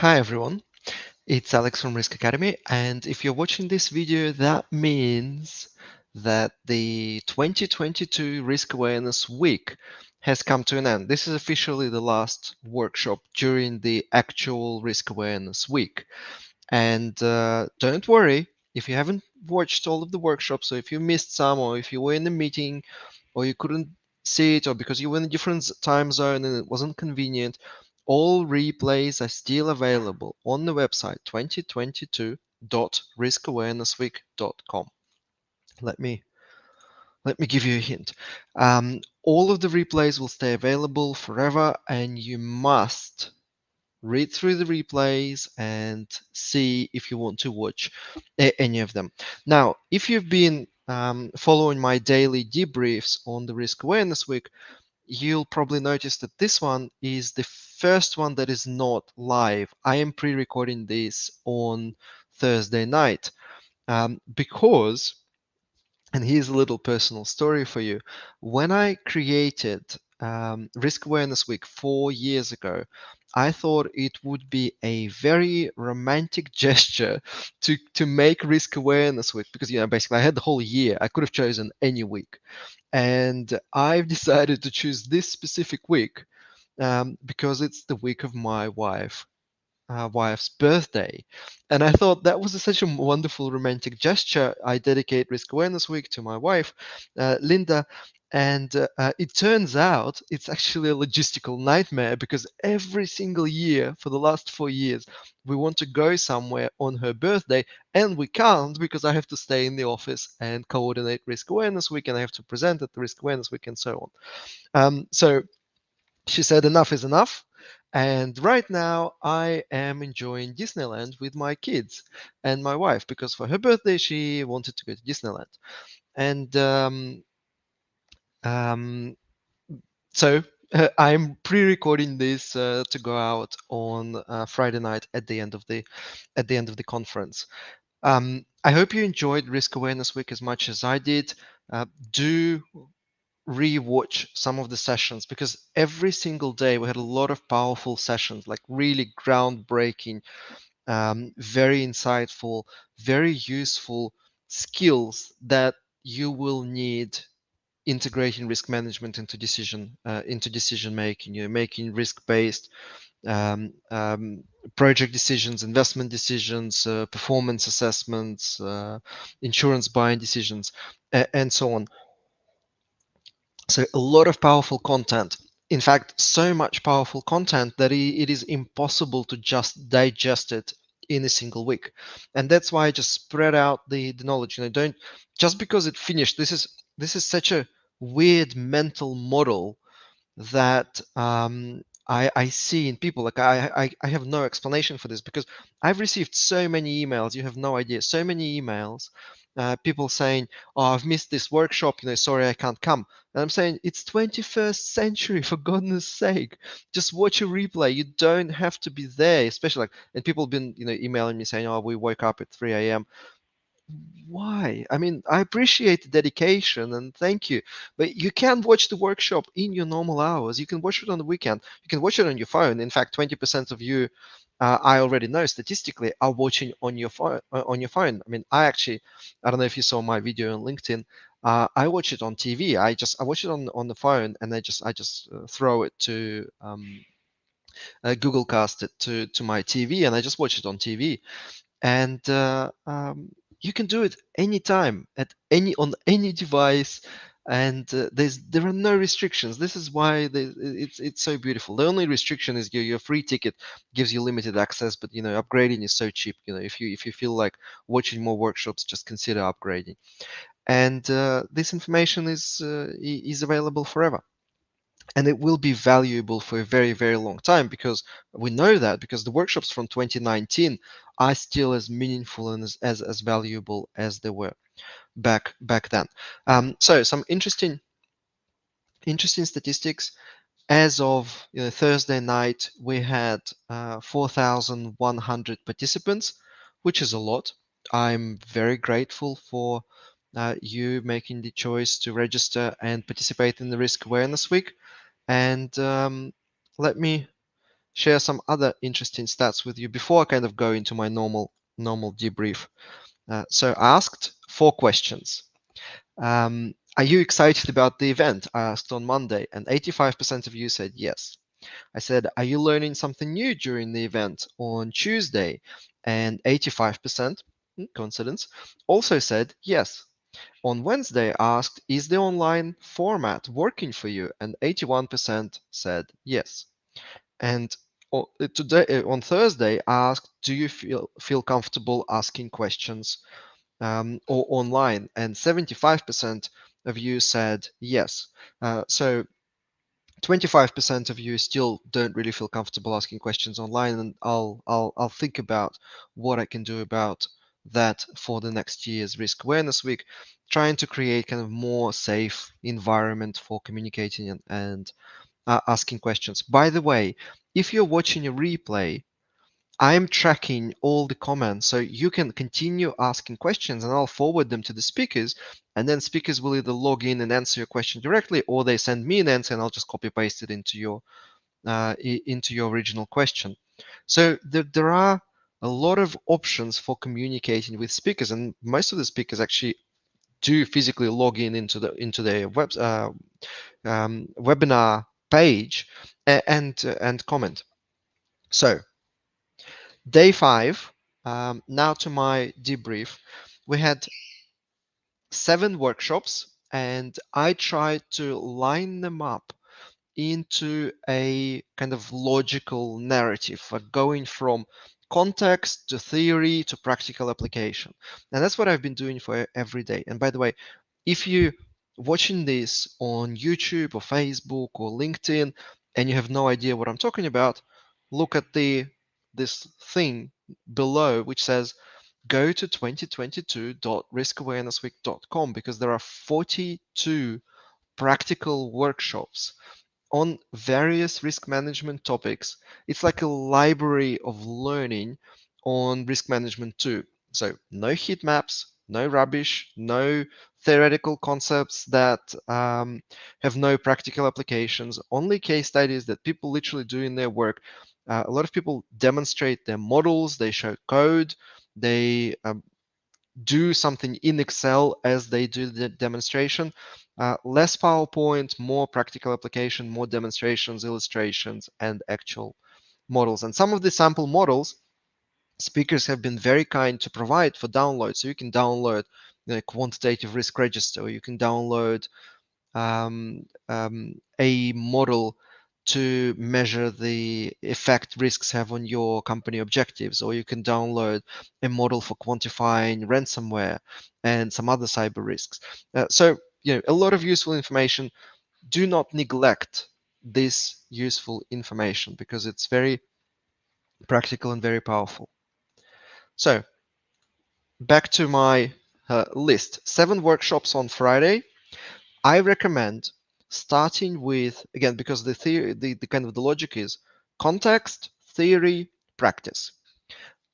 Hi everyone, it's Alex from Risk Academy, and if you're watching this video, that means that the 2022 Risk Awareness Week has come to an end. This is officially the last workshop during the actual Risk Awareness Week. And don't worry, if you haven't watched all of the workshops, or if you missed some, or if you were in a meeting, or you couldn't see it, or because you were in a different time zone and it wasn't convenient, all replays are still available on the website 2022.riskawarenessweek.com. Let me let me give you a hint. All of the replays will stay available forever, and you must read through the replays and see if you want to watch any of them. Now, if you've been following my daily debriefs on the Risk Awareness Week, you'll probably notice that this one is the first one that is not live. I am pre-recording this on Thursday night because, and here's a little personal story for you. When I created Risk Awareness Week 4 years ago, I thought it would be a very romantic gesture to make Risk Awareness Week because, basically I had the whole year. I could have chosen any week. And I've decided to choose this specific week because it's the week of my wife's birthday. And I thought that was such a wonderful romantic gesture. I dedicate Risk Awareness Week to my wife, Linda. And it turns out it's actually a logistical nightmare because every single year for the last 4 years, we want to go somewhere on her birthday and we can't because I have to stay in the office and coordinate Risk Awareness Week and I have to present at the Risk Awareness Week and so on. So she said enough is enough. And right now, I am enjoying Disneyland with my kids and my wife because for her birthday, she wanted to go to Disneyland. And um, so I'm pre-recording this to go out on Friday night at the end of the conference. I hope you enjoyed Risk Awareness Week as much as I did. Do re-watch some of the sessions because every single day we had a lot of powerful sessions, like really groundbreaking, very insightful, very useful skills that you will need integrating risk management into decision making. You're making risk-based um, um, project decisions, investment decisions, performance assessments, insurance buying decisions, and so on. So a lot of powerful content. In fact, so much powerful content that it is impossible to just digest it in a single week. And that's why I just spread out the knowledge. Don't just because it finished. This is such a weird mental model that I see in people. Like I have no explanation for this because I've received so many emails. You have no idea. So many emails. People saying, "Oh, I've missed this workshop. Sorry, I can't come." And I'm saying it's 21st century, for goodness sake. Just watch a replay. You don't have to be there, especially like. And people have been, emailing me saying, "Oh, we woke up at 3 a.m." Why? I mean, I appreciate the dedication and thank you, but you can watch the workshop in your normal hours. You can watch it on the weekend. You can watch it on your phone. In fact, 20% of you, I already know statistically, are watching on your phone. On your phone. I mean, I don't know if you saw my video on LinkedIn. I watch it on TV. I watch it on the phone, and I just throw it to Google Cast it to my TV, and I just watch it on TV. And you can do it anytime on any device, and there are no restrictions. This is why it's so beautiful. The only restriction is your free ticket gives you limited access, but upgrading is so cheap. If you feel like watching more workshops, just consider upgrading. And this information is available forever, and it will be valuable for a very, very long time because we know that because the workshops from 2019 are still as meaningful and as valuable as they were back then. So some interesting statistics. As of Thursday night, we had 4,100 participants, which is a lot. I'm very grateful for you making the choice to register and participate in the Risk Awareness Week. And let me share some other interesting stats with you before I kind of go into my normal debrief. So I asked 4 questions. Are you excited about the event? I asked on Monday, and 85% of you said yes. I said, are you learning something new during the event on Tuesday? And 85%, coincidence, also said yes. On Wednesday, I asked, is the online format working for you? And 81% said yes. And today, on Thursday, I asked, do you feel comfortable asking questions or online? And 75% of you said yes. So 25% of you still don't really feel comfortable asking questions online, and I'll think about what I can do about that for the next year's Risk Awareness Week, trying to create kind of more safe environment for communicating and asking questions. By the way, if you're watching a replay, I'm tracking all the comments, so you can continue asking questions and I'll forward them to the speakers, and then speakers will either log in and answer your question directly, or they send me an answer and I'll just copy paste it into your original question. So there are a lot of options for communicating with speakers, and most of the speakers actually do physically log in into their webinar page and comment. So day 5, now to my debrief. We had 7 workshops, and I tried to line them up into a kind of logical narrative, going from context to theory to practical application. And that's what I've been doing for every day. And by the way, if you watching this on YouTube or Facebook or LinkedIn and you have no idea what I'm talking about, look at this thing below which says go to 2022.riskawarenessweek.com, because there are 42 practical workshops on various risk management topics. It's like a library of learning on risk management too. So no heat maps, no rubbish, no theoretical concepts that have no practical applications, only case studies that people literally do in their work. A lot of people demonstrate their models, they show code, they do something in Excel as they do the demonstration. Less PowerPoint, more practical application, more demonstrations, illustrations, and actual models. And some of the sample models, speakers have been very kind to provide for download. So you can download the quantitative risk register, or you can download a model to measure the effect risks have on your company objectives, or you can download a model for quantifying ransomware and some other cyber risks. So, a lot of useful information. Do not neglect this useful information because it's very practical and very powerful. So, back to my list. 7 workshops on Friday. I recommend starting with, again, because the theory, the kind of the logic is context, theory, practice.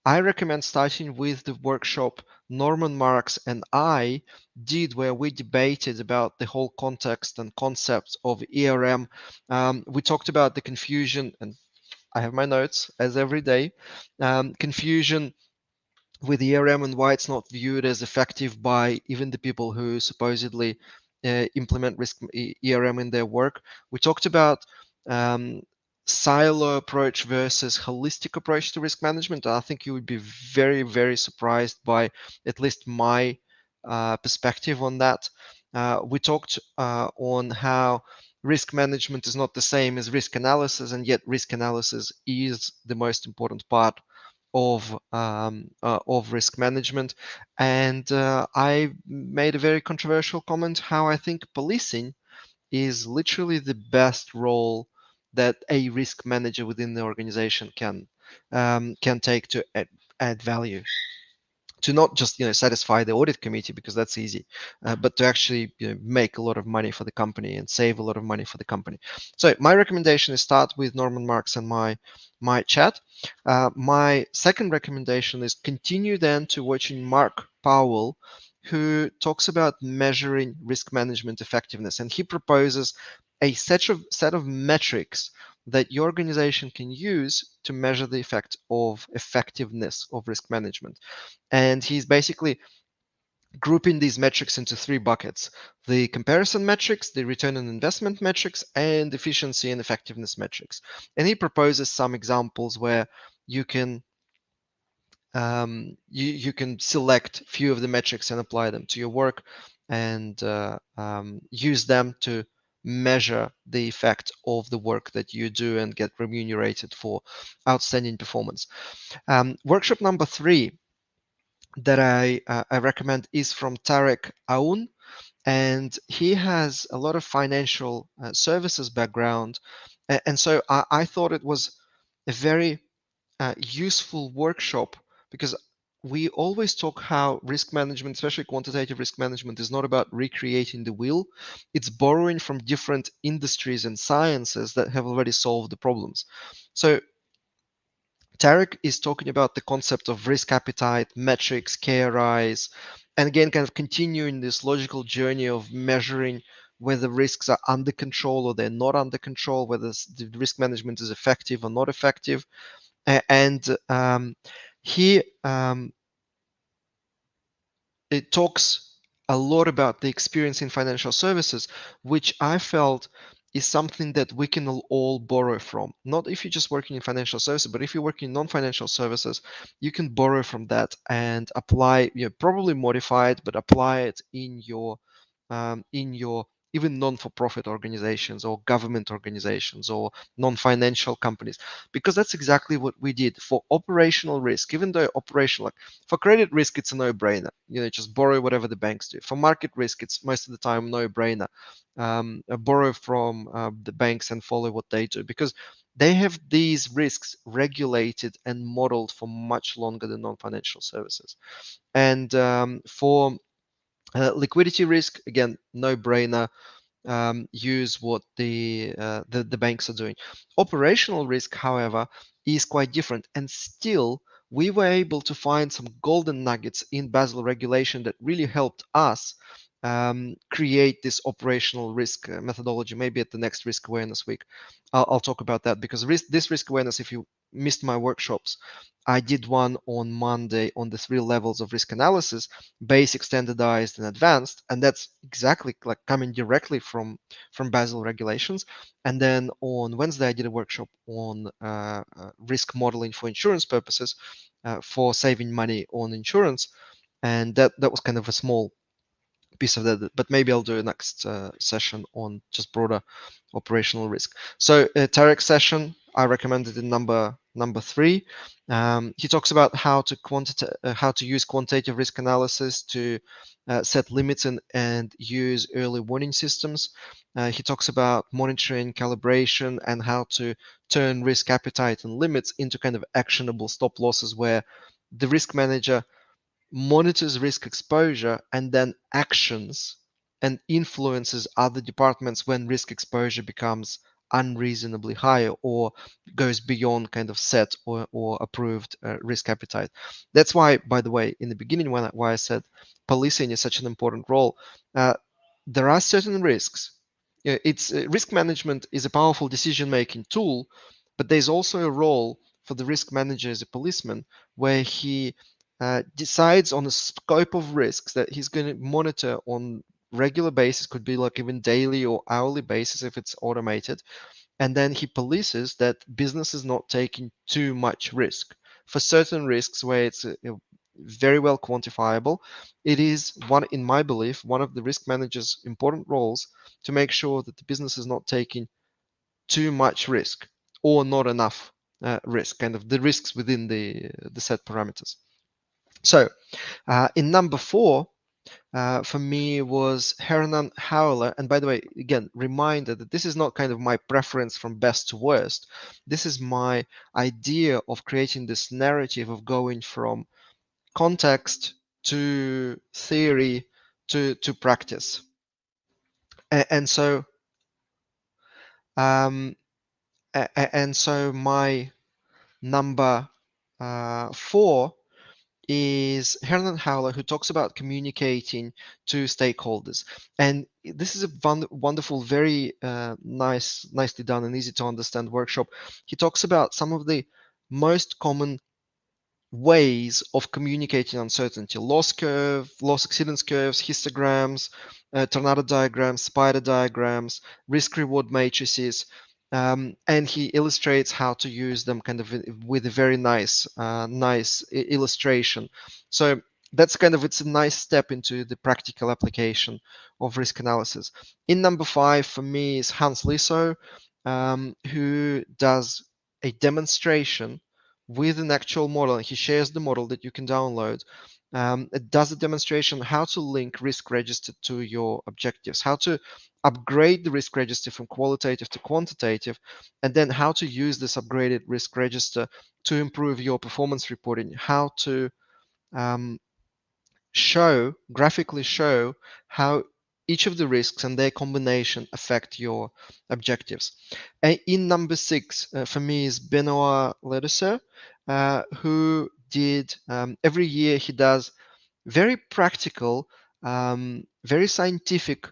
I recommend starting with the workshop Norman Marks and I did, where we debated about the whole context and concepts of ERM. We talked about the confusion, and I have my notes as every day, confusion with ERM and why it's not viewed as effective by even the people who supposedly implement risk ERM in their work. We talked about um, silo approach versus holistic approach to risk management. I think you would be very, very surprised by at least my perspective on that. We talked on how risk management is not the same as risk analysis, and yet risk analysis is the most important part of risk management. And I made a very controversial comment how I think policing is literally the best role that a risk manager within the organization can take to add value, to not just satisfy the audit committee, because that's easy, but to actually make a lot of money for the company and save a lot of money for the company. So my recommendation is start with Norman Marks and my chat. My second recommendation is continue then to watching Mark Powell, who talks about measuring risk management effectiveness, and he proposes a set of metrics that your organization can use to measure the effect of effectiveness of risk management. And he's basically grouping these metrics into three buckets: the comparison metrics, the return on investment metrics, and efficiency and effectiveness metrics. And he proposes some examples where you can you can select a few of the metrics and apply them to your work, and use them to measure the effect of the work that you do and get remunerated for outstanding performance. Workshop number 3 that I recommend is from Tarek Aoun, and he has a lot of financial services background, and so I thought it was a very useful workshop, because we always talk how risk management, especially quantitative risk management, is not about recreating the wheel. It's borrowing from different industries and sciences that have already solved the problems. So Tarek is talking about the concept of risk appetite, metrics, KRIs, and again, kind of continuing this logical journey of measuring whether risks are under control or they're not under control, whether the risk management is effective or not effective. And he it talks a lot about the experience in financial services, which I felt is something that we can all borrow from. Not if you're just working in financial services, but if you're working in non-financial services, you can borrow from that and apply, probably modify it, but apply it in your even non-for-profit organizations or government organizations or non-financial companies, because that's exactly what we did for operational risk. Even though operational, for credit risk, it's a no-brainer. Just borrow whatever the banks do. For market risk, it's most of the time no-brainer. Borrow from the banks and follow what they do, because they have these risks regulated and modeled for much longer than non-financial services. And for liquidity risk, again, no-brainer. Use what the banks are doing. Operational risk, however, is quite different, and still we were able to find some golden nuggets in Basel regulation that really helped us create this operational risk methodology. Maybe at the next risk awareness week, I'll talk about that, because this risk awareness, if you missed my workshops, I did one on Monday on the 3 levels of risk analysis: basic, standardized, and advanced. And that's exactly like coming directly from Basel regulations. And then on Wednesday, I did a workshop on risk modeling for insurance purposes, for saving money on insurance. And that was kind of a small piece of that, but maybe I'll do a next session on just broader operational risk. So Tarek's session, I recommended in number 3. He talks about how to use quantitative risk analysis to set limits and use early warning systems. He talks about monitoring, calibration, and how to turn risk appetite and limits into kind of actionable stop losses, where the risk manager monitors risk exposure and then actions and influences other departments when risk exposure becomes unreasonably high or goes beyond kind of set or approved risk appetite. That's why, by the way, in the beginning, why I said policing is such an important role. uh, there are certain risks. It's risk management is a powerful decision-making tool, but there's also a role for the risk manager as a policeman, where he decides on a scope of risks that he's going to monitor on regular basis, could be like even daily or hourly basis if it's automated, and then he polices that business is not taking too much risk. For certain risks where it's very well quantifiable, it is one, in my belief, one of the risk manager's important roles to make sure that the business is not taking too much risk or not enough risk, kind of the risks within the set parameters. So in number 4, for me, was Helen Heller. And by the way, again, reminder that this is not kind of my preference from best to worst. This is my idea of creating this narrative of going from context to theory to practice. And so um, and so my number 4 is Helen Heller, who talks about communicating to stakeholders. And this is a wonderful, very nicely done and easy to understand workshop. He talks about some of the most common ways of communicating uncertainty: loss curve, loss accidents curves, histograms, tornado diagrams, spider diagrams, risk reward matrices. And he illustrates how to use them kind of with a very nice illustration. So that's kind of, it's a nice step into the practical application of risk analysis. In number 5 for me is Hans Liso, who does a demonstration with an actual model. He shares the model that you can download. It does a demonstration how to link risk register to your objectives, how to upgrade the risk register from qualitative to quantitative, and then how to use this upgraded risk register to improve your performance reporting, how to um, graphically show how each of the risks and their combination affect your objectives. In number 6, for me, is Benoit Ledesser, who did, every year he does very practical, very scientific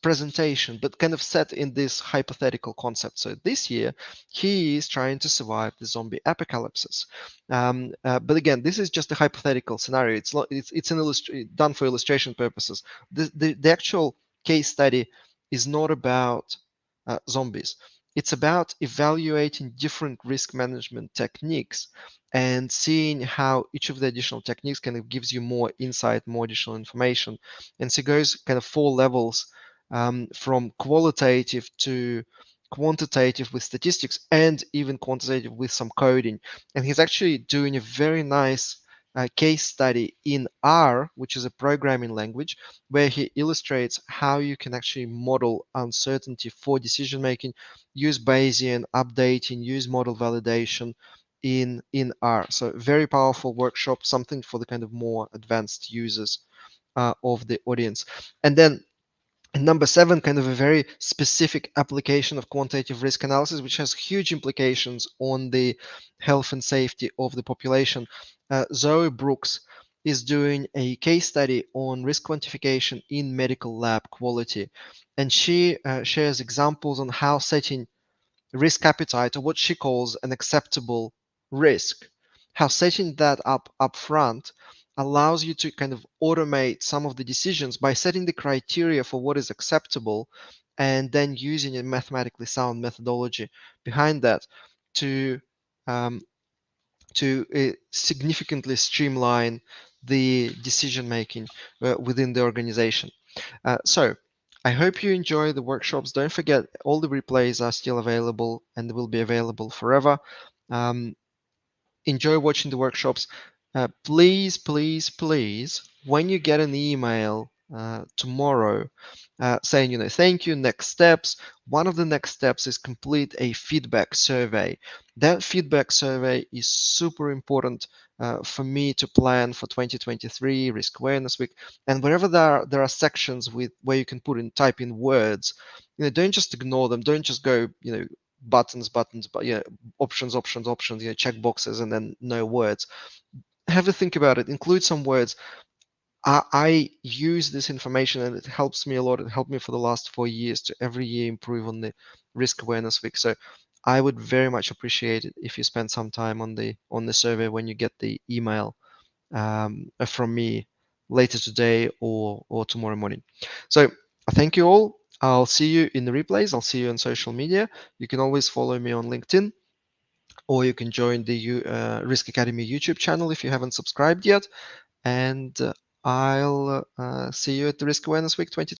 presentation, but kind of set in this hypothetical concept. So this year, he is trying to survive the zombie apocalypse. But again, this is just a hypothetical scenario. It's not. It's an done for illustration purposes. The actual case study is not about zombies. It's about evaluating different risk management techniques and seeing how each of the additional techniques kind of gives you more insight, more additional information. And so it goes kind of 4 levels, from qualitative to quantitative with statistics, and even quantitative with some coding. And he's actually doing a very nice case study in R, which is a programming language, where he illustrates how you can actually model uncertainty for decision making, use Bayesian updating, use model validation in R. So very powerful workshop, something for the kind of more advanced users of the audience. And then number 7, kind of a very specific application of quantitative risk analysis, which has huge implications on the health and safety of the population. Zoe Brooks is doing a case study on risk quantification in medical lab quality. And she shares examples on how setting risk appetite, or what she calls an acceptable risk, how setting that up front allows you to kind of automate some of the decisions by setting the criteria for what is acceptable, and then using a mathematically sound methodology behind that to um, significantly streamline the decision making within the organization. So I hope you enjoy the workshops. Don't forget, all the replays are still available and will be available forever. Um, Enjoy watching the workshops. Please, please, please, when you get an email tomorrow saying, thank you, next steps, one of the next steps is complete a feedback survey. That feedback survey is super important for me to plan for 2023 Risk Awareness Week. And wherever there are sections where you can type in words, don't just ignore them. Don't just go, buttons, but options, check boxes, and then no words. Have a think about it. Include some words. I use this information and it helps me a lot. It helped me for the last 4 years to every year improve on the Risk Awareness Week. So I would very much appreciate it if you spend some time on the survey when you get the email from me later today or tomorrow morning. So thank you all. I'll see you in the replays. I'll see you on social media. You can always follow me on LinkedIn, or you can join the Risk Academy YouTube channel if you haven't subscribed yet. And I'll see you at the Risk Awareness Week 2020.